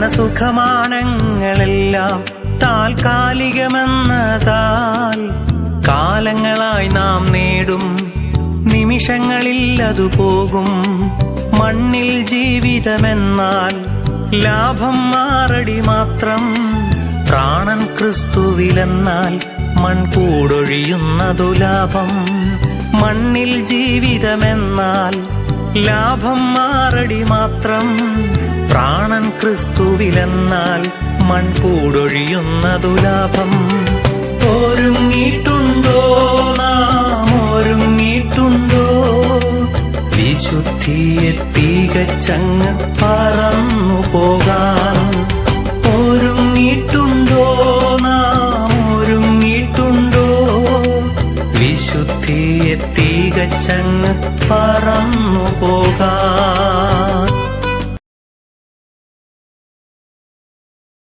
സുഖമാനങ്ങളെല്ലാം താൽക്കാലികമെന്നതാൽ കാലങ്ങളായി നാം നേടും നിമിഷങ്ങളിൽ അതു പോകും. മണ്ണിൽ ജീവിതമെന്നാൽ ലാഭം മാറടി മാത്രം. പ്രാണൻ ക്രിസ്തുവിലെന്നാൽ മൺകൂടൊഴിയുന്നതു ലാഭം. മണ്ണിൽ ജീവിതമെന്നാൽ ലാഭം മാറടി മാത്രം. പ്രാണൻ ക്രിസ്തുവിലെന്നാൽ മൺകൂടൊഴിയുന്നതു ലാഭം. ഒരുങ്ങിയിട്ടുണ്ടോ നാം, ഒരുങ്ങിയിട്ടുണ്ടോ വിശുദ്ധിയെ തികച്ചങ്ങ് പറന്നു പോകാൻ? ഒരുങ്ങിയിട്ടുണ്ടോ നാം, ഒരുങ്ങിയിട്ടുണ്ടോ വിശുദ്ധിയെ തികച്ചങ്ങ് പറന്നു പോകാൻ?